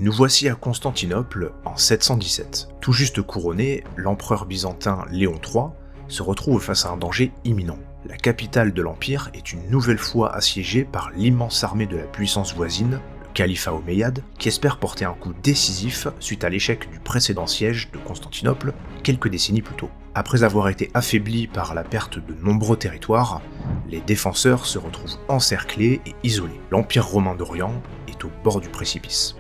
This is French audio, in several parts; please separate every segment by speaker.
Speaker 1: Nous voici à Constantinople en 717. Tout juste couronné, l'empereur byzantin Léon III se retrouve face à un danger imminent. La capitale de l'Empire est une nouvelle fois assiégée par l'immense armée de la puissance voisine, le califat omeyyade, qui espère porter un coup décisif suite à l'échec du précédent siège de Constantinople quelques décennies plus tôt. Après avoir été affaiblis par la perte de nombreux territoires, les défenseurs se retrouvent encerclés et isolés. L'Empire romain d'Orient est au bord du précipice.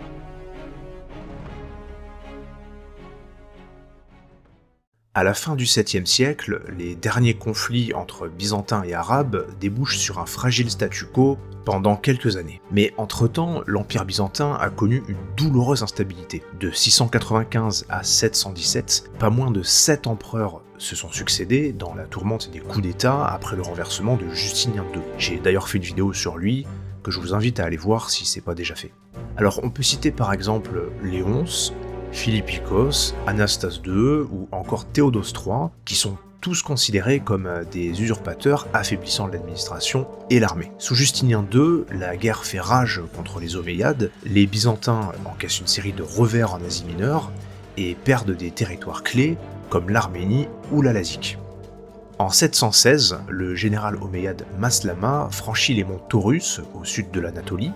Speaker 1: À la fin du 7e siècle, les derniers conflits entre Byzantins et Arabes débouchent sur un fragile statu quo pendant quelques années. Mais entre-temps, l'Empire byzantin a connu une douloureuse instabilité. De 695 à 717, pas moins de 7 empereurs se sont succédés dans la tourmente des coups d'État après le renversement de Justinien II. J'ai d'ailleurs fait une vidéo sur lui, que je vous invite à aller voir si c'est pas déjà fait. Alors on peut citer par exemple Léonce, Philippikos, Anastase II ou encore Théodose III, qui sont tous considérés comme des usurpateurs affaiblissant l'administration et l'armée. Sous Justinien II, la guerre fait rage contre les Omeyyades, les Byzantins encaissent une série de revers en Asie mineure et perdent des territoires clés comme l'Arménie ou la Lazique. En 716, le général omeyyade Maslama franchit les monts Taurus au sud de l'Anatolie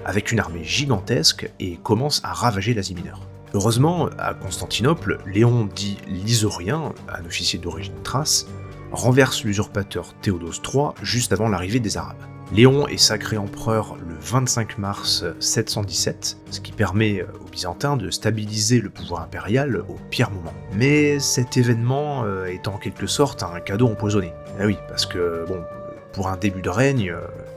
Speaker 1: avec une armée gigantesque et commence à ravager l'Asie mineure. Heureusement, à Constantinople, Léon dit l'Isaurien, un officier d'origine thrace, renverse l'usurpateur Théodose III juste avant l'arrivée des Arabes. Léon est sacré empereur le 25 mars 717, ce qui permet aux Byzantins de stabiliser le pouvoir impérial au pire moment. Mais cet événement est en quelque sorte un cadeau empoisonné. Ah oui, parce que bon, pour un début de règne,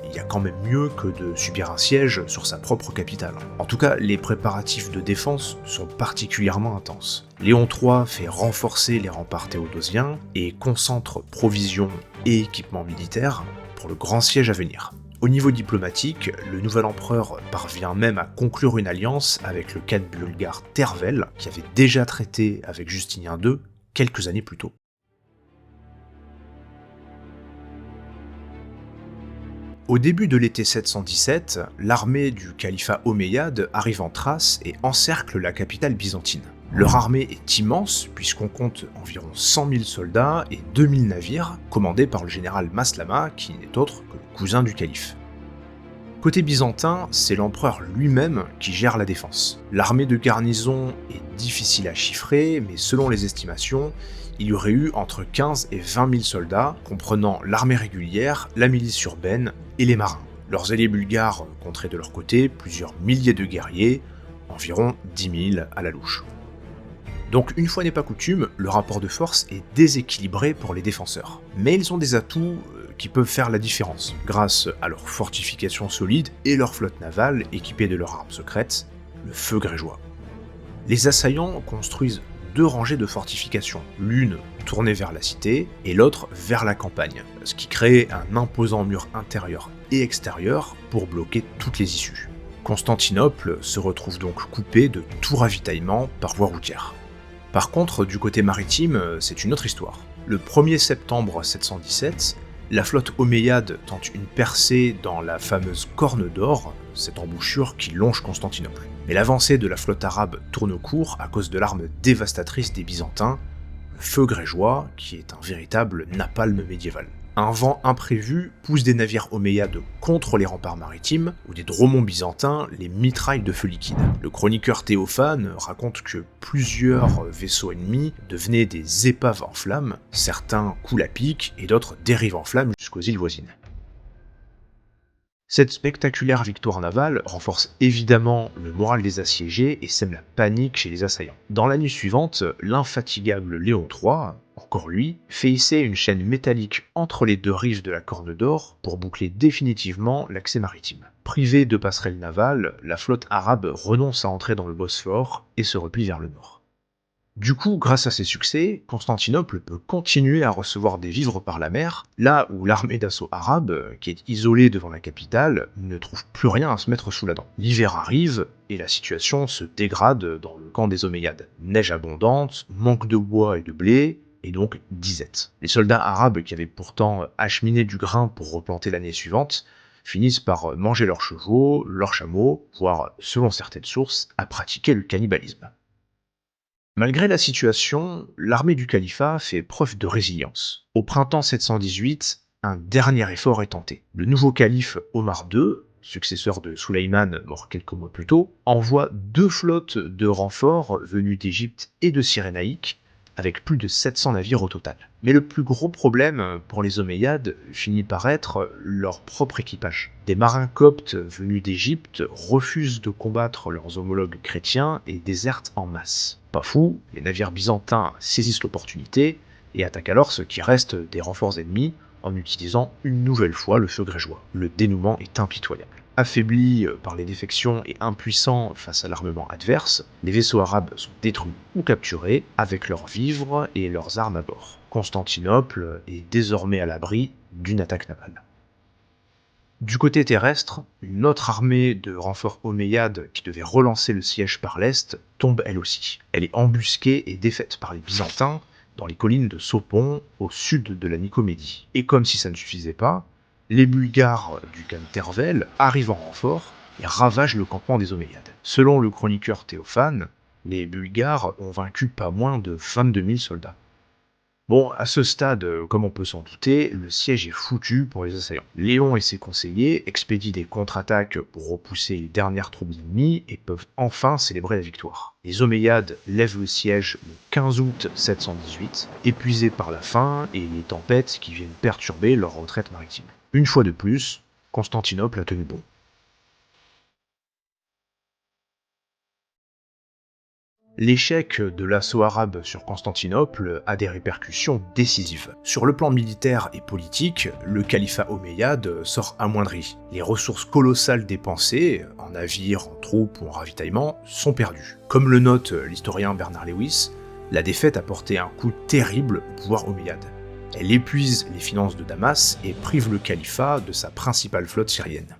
Speaker 1: il y a quand même mieux que de subir un siège sur sa propre capitale. En tout cas, les préparatifs de défense sont particulièrement intenses. Léon III fait renforcer les remparts théodosiens et concentre provisions et équipements militaires pour le grand siège à venir. Au niveau diplomatique, le nouvel empereur parvient même à conclure une alliance avec le khan bulgare Tervel, qui avait déjà traité avec Justinien II quelques années plus tôt. Au début de l'été 717, l'armée du califat omeyyade arrive en Thrace et encercle la capitale byzantine. Leur armée est immense puisqu'on compte environ 100 000 soldats et 2000 navires, commandés par le général Maslama, qui n'est autre que le cousin du calife. Côté byzantin, c'est l'empereur lui-même qui gère la défense. L'armée de garnison est difficile à chiffrer, mais selon les estimations, il y aurait eu entre 15 et 20 000 soldats, comprenant l'armée régulière, la milice urbaine et les marins. Leurs alliés bulgares compteraient de leur côté plusieurs milliers de guerriers, environ 10 000 à la louche. Donc une fois n'est pas coutume, le rapport de force est déséquilibré pour les défenseurs. Mais ils ont des atouts qui peuvent faire la différence, grâce à leurs fortifications solides et leur flotte navale équipée de leur arme secrète, le feu grégeois. Les assaillants construisent 2 rangées de fortifications, l'une tournée vers la cité et l'autre vers la campagne, ce qui crée un imposant mur intérieur et extérieur pour bloquer toutes les issues. Constantinople se retrouve donc coupée de tout ravitaillement par voie routière. Par contre, du côté maritime, c'est une autre histoire. Le 1er septembre 717, la flotte omeyyade tente une percée dans la fameuse Corne d'Or, cette embouchure qui longe Constantinople. Mais l'avancée de la flotte arabe tourne court à cause de l'arme dévastatrice des Byzantins, le feu grégeois, qui est un véritable napalm médiéval. Un vent imprévu pousse des navires omeyyades contre les remparts maritimes, où des dromons byzantins les mitraillent de feu liquide. Le chroniqueur Théophane raconte que plusieurs vaisseaux ennemis devenaient des épaves en flammes, certains coulent à pic et d'autres dérivent en flammes jusqu'aux îles voisines. Cette spectaculaire victoire navale renforce évidemment le moral des assiégés et sème la panique chez les assaillants. Dans la nuit suivante, l'infatigable Léon III, encore lui, fait hisser une chaîne métallique entre les 2 rives de la Corne d'Or pour boucler définitivement l'accès maritime. Privée de passerelles navales, la flotte arabe renonce à entrer dans le Bosphore et se replie vers le nord. Du coup, grâce à ces succès, Constantinople peut continuer à recevoir des vivres par la mer, là où l'armée d'assaut arabe, qui est isolée devant la capitale, ne trouve plus rien à se mettre sous la dent. L'hiver arrive, et la situation se dégrade dans le camp des Omeyyades. Neige abondante, manque de bois et de blé, et donc disette. Les soldats arabes qui avaient pourtant acheminé du grain pour replanter l'année suivante finissent par manger leurs chevaux, leurs chameaux, voire, selon certaines sources, à pratiquer le cannibalisme. Malgré la situation, l'armée du califat fait preuve de résilience. Au printemps 718, un dernier effort est tenté. Le nouveau calife Omar II, successeur de Sulayman mort quelques mois plus tôt, envoie 2 flottes de renforts venus d'Égypte et de Cyrénaïque, avec plus de 700 navires au total. Mais le plus gros problème pour les Omeyyades finit par être leur propre équipage. Des marins coptes venus d'Égypte refusent de combattre leurs homologues chrétiens et désertent en masse. Pas fou, les navires byzantins saisissent l'opportunité et attaquent alors ce qui reste des renforts ennemis en utilisant une nouvelle fois le feu grégeois. Le dénouement est impitoyable. Affaiblis par les défections et impuissants face à l'armement adverse, les vaisseaux arabes sont détruits ou capturés avec leurs vivres et leurs armes à bord. Constantinople est désormais à l'abri d'une attaque navale. Du côté terrestre, une autre armée de renforts omeyyades qui devait relancer le siège par l'est tombe elle aussi. Elle est embusquée et défaite par les Byzantins dans les collines de Sopon, au sud de la Nicomédie. Et comme si ça ne suffisait pas, les Bulgares du Khan Tervel arrivent en renfort et ravagent le campement des Omeyyades. Selon le chroniqueur Théophane, les Bulgares ont vaincu pas moins de 22 000 soldats. Bon, à ce stade, comme on peut s'en douter, le siège est foutu pour les assaillants. Léon et ses conseillers expédient des contre-attaques pour repousser les dernières troupes ennemies et peuvent enfin célébrer la victoire. Les Omeyyades lèvent le siège le 15 août 718, épuisés par la faim et les tempêtes qui viennent perturber leur retraite maritime. Une fois de plus, Constantinople a tenu bon. L'échec de l'assaut arabe sur Constantinople a des répercussions décisives. Sur le plan militaire et politique, le califat omeyyade sort amoindri. Les ressources colossales dépensées, en navires, en troupes ou en ravitaillement, sont perdues. Comme le note l'historien Bernard Lewis, la défaite a porté un coup terrible au pouvoir omeyyade. Elle épuise les finances de Damas et prive le califat de sa principale flotte syrienne.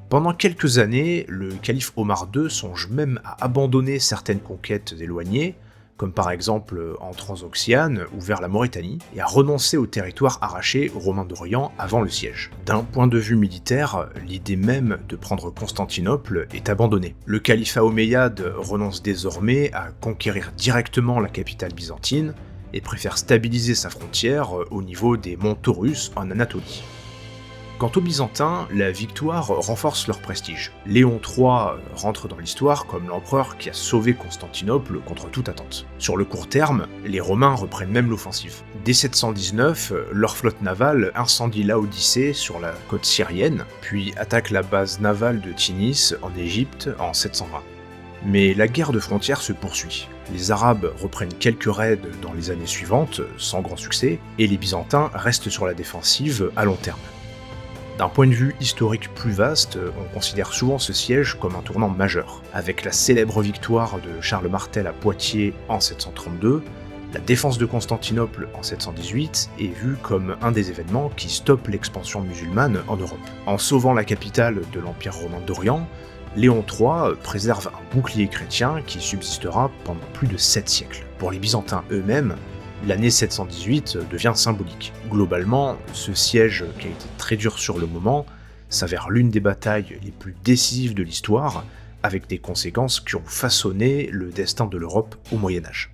Speaker 1: Pendant quelques années, le calife Omar II songe même à abandonner certaines conquêtes éloignées, comme par exemple en Transoxiane ou vers la Mauritanie, et à renoncer aux territoires arrachés aux Romains d'Orient avant le siège. D'un point de vue militaire, l'idée même de prendre Constantinople est abandonnée. Le califat omeyyade renonce désormais à conquérir directement la capitale byzantine et préfère stabiliser sa frontière au niveau des monts Taurus en Anatolie. Quant aux Byzantins, la victoire renforce leur prestige. Léon III rentre dans l'histoire comme l'empereur qui a sauvé Constantinople contre toute attente. Sur le court terme, les Romains reprennent même l'offensive. Dès 719, leur flotte navale incendie Laodicée sur la côte syrienne, puis attaque la base navale de Tinis en Égypte en 720. Mais la guerre de frontières se poursuit. Les Arabes reprennent quelques raids dans les années suivantes, sans grand succès, et les Byzantins restent sur la défensive à long terme. D'un point de vue historique plus vaste, on considère souvent ce siège comme un tournant majeur. Avec la célèbre victoire de Charles Martel à Poitiers en 732, la défense de Constantinople en 718 est vue comme un des événements qui stoppe l'expansion musulmane en Europe. En sauvant la capitale de l'Empire romain d'Orient, Léon III préserve un bouclier chrétien qui subsistera pendant plus de 7 siècles. Pour les Byzantins eux-mêmes, l'année 718 devient symbolique. Globalement, ce siège, qui a été très dur sur le moment, s'avère l'une des batailles les plus décisives de l'histoire, avec des conséquences qui ont façonné le destin de l'Europe au Moyen-Âge.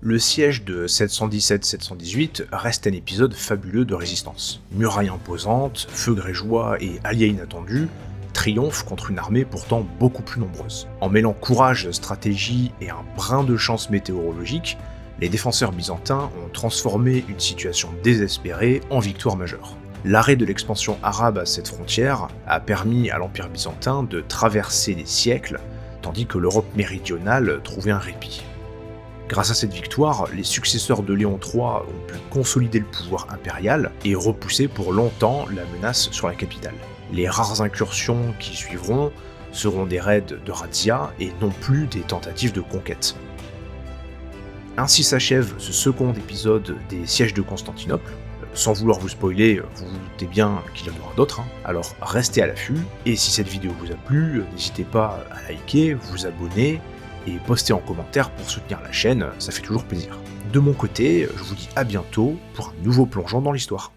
Speaker 1: Le siège de 717-718 reste un épisode fabuleux de résistance. Murailles imposantes, feux grégeois et alliés inattendus triomphent contre une armée pourtant beaucoup plus nombreuse. En mêlant courage, stratégie et un brin de chance météorologique, les défenseurs byzantins ont transformé une situation désespérée en victoire majeure. L'arrêt de l'expansion arabe à cette frontière a permis à l'Empire byzantin de traverser des siècles, tandis que l'Europe méridionale trouvait un répit. Grâce à cette victoire, les successeurs de Léon III ont pu consolider le pouvoir impérial et repousser pour longtemps la menace sur la capitale. Les rares incursions qui suivront seront des raids de razzia et non plus des tentatives de conquête. Ainsi s'achève ce second épisode des sièges de Constantinople. Sans vouloir vous spoiler, vous vous doutez bien qu'il y en aura d'autres, alors restez à l'affût, et si cette vidéo vous a plu, n'hésitez pas à liker, vous abonner, et poster en commentaire pour soutenir la chaîne, ça fait toujours plaisir. De mon côté, je vous dis à bientôt pour un nouveau plongeon dans l'histoire.